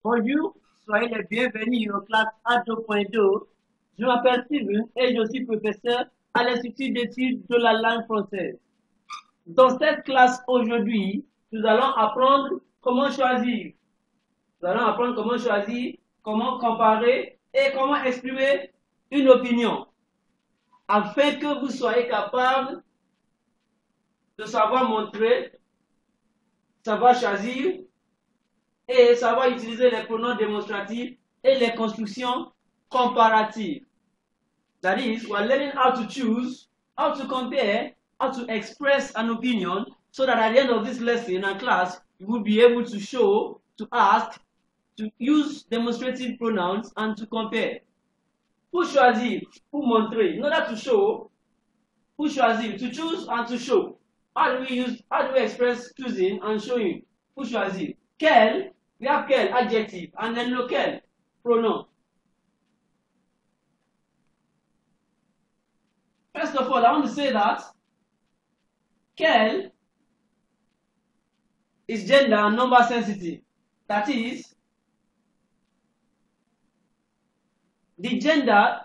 Bonjour, soyez les bienvenus aux classes A2.2. Je m'appelle Steven et je suis professeur à l'Institut d'études de la langue française. Dans cette classe aujourd'hui, nous allons apprendre comment choisir. Nous allons apprendre comment choisir, comment comparer et comment exprimer une opinion afin que vous soyez capable de savoir montrer, savoir choisir et savoir utiliser les pronoms démonstratifs et les constructions comparatives. That is, we are learning how to choose, how to compare, how to express an opinion, so that at the end of this lesson and class, you will be able to show, to ask, to use demonstrative pronouns, and to compare. Pour choisir, pour montrer, in order to show, pour choisir, to choose and to show. How do we express choosing and showing? Pour choisir. Quel, we have quel, adjective, and then lequel, pronoun. First of all, I want to say that quel is gender and number sensitive. That is, the gender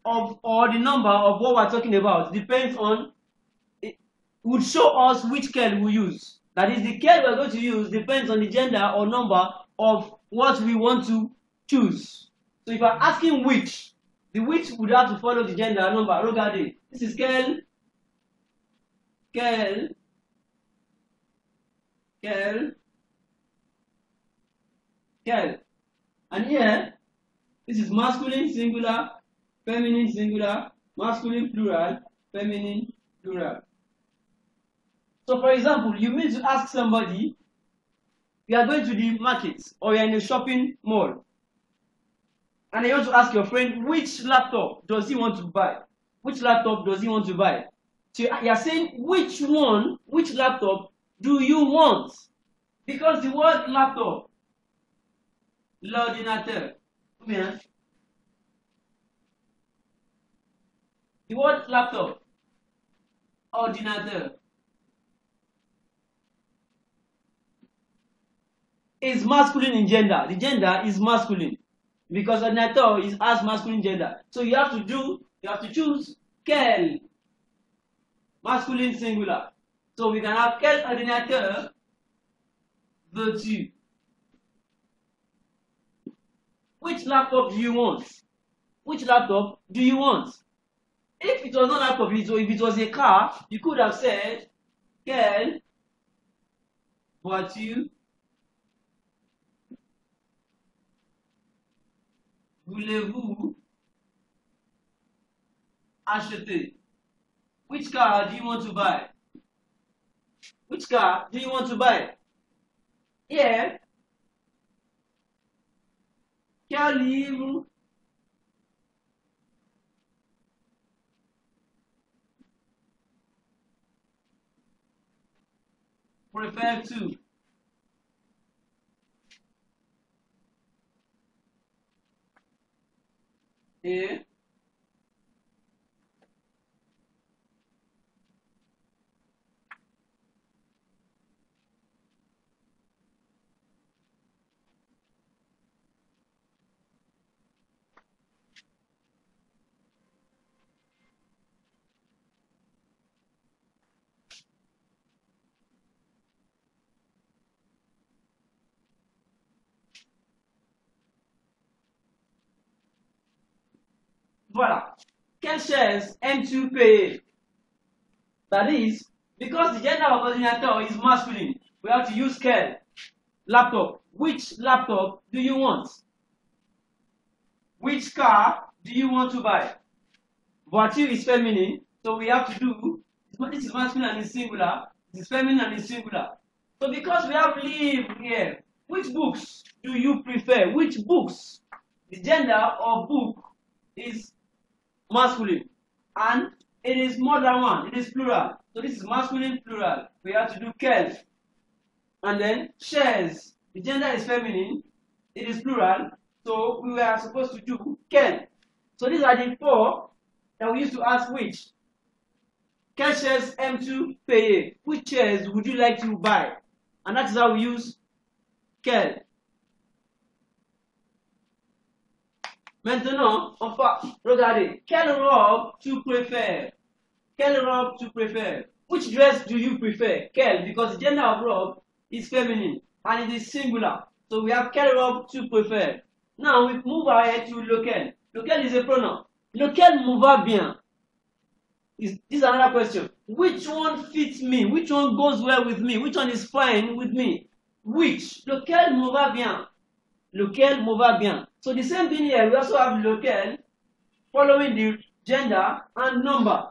of or the number of what we're talking about depends on, it would show us which quel we use. That is, the quel we're going to use depends on the gender or number of what we want to choose. So if I'm asking which, the which would have to follow the gender and number. Regardez, this is quel, quel, quel, quel. And here, this is masculine singular, feminine singular, masculine plural, feminine plural. So for example, you mean to ask somebody, you are going to the market or you're in a shopping mall, and you want to ask your friend which laptop does he want to buy? Which laptop does he want to buy? So you're saying which one, which laptop do you want? Because the word laptop, l'ordinateur, the word laptop, ordinateur, is masculine in gender. The gender is masculine because ordinateur is as masculine gender. So you have to choose quel, masculine singular. So we can have quel ordinateur veux-tu? Which laptop do you want? Which laptop do you want? If it was not a laptop, if it was a car, you could have said quelle voiture voulez-vous acheter? Which car do you want to buy? Which car do you want to buy? Here, quel livre préfères-tu? Et voilà. Quelle chaise aimes-tu payer? That is, because the gender of ordinateur is masculine, we have to use quel. Laptop. Which laptop do you want? Which car do you want to buy? Voiture is feminine, so we have to do, this is masculine and is singular, this is feminine and is singular. So because we have live here, which books do you prefer? Which books? The gender of book is masculine, and it is more than one, it is plural. So this is masculine plural. We have to do quel. And then shares. The gender is feminine, it is plural, so we were supposed to do quel. So these are the four that we used to ask which. Quelle chaise aimes-tu payer? Which chairs would you like to buy? And that is how we use quel. Maintenant, on va regarder. Quelle robe tu préfères? Quelle robe tu préfères? Which dress do you prefer? Quelle, because the gender of robe is feminine and it is singular. So we have quelle robe tu préfères. Now we move ahead to lequel. Lequel is a pronoun. Lequel me va bien? This is another question. Which one fits me? Which one goes well with me? Which one is fine with me? Which? Lequel me va bien? Lequel me va bien? So the same thing here, we also have lequel following the gender and number.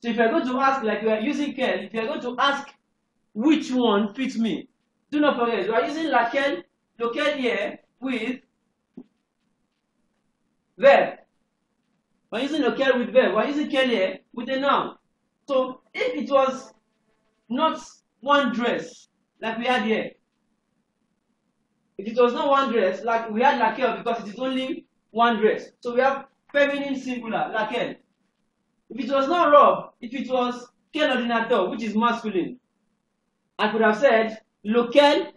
So if you're going to ask, like we are using quel, if you're going to ask which one fits me, do not forget, we are using laquelle, lequel here with verb. We're using lequel with verb. We're using quel here with a noun. So if it was not one dress, like we had here, if it was not one dress, like we had laquelle because it is only one dress. So we have feminine singular, laquelle. If it was not robe, if it was quel ordinateur, which is masculine, I could have said lequel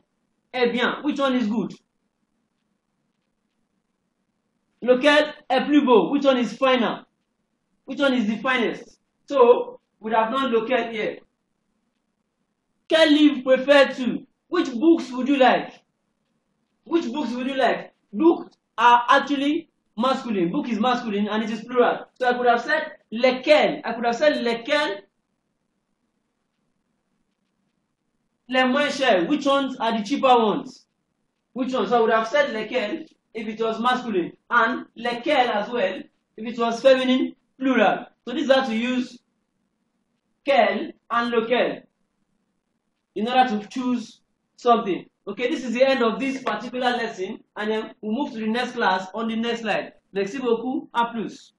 est bien. Which one is good? Lequel est plus beau? Which one is finer? Which one is the finest? So we have done lequel here. Quel livre préfères-tu? Which books would you like? Which books would you like? Books are actually masculine. Book is masculine and it is plural. So I could have said lesquels. I could have said lesquels les moins chers. Which ones are the cheaper ones? Which ones? So I would have said lesquels if it was masculine and lesquels as well if it was feminine plural. So this is how to use quel and lequel in order to choose something. Okay, this is the end of this particular lesson and then we'll move to the next class on the next slide. Merci beaucoup, à plus.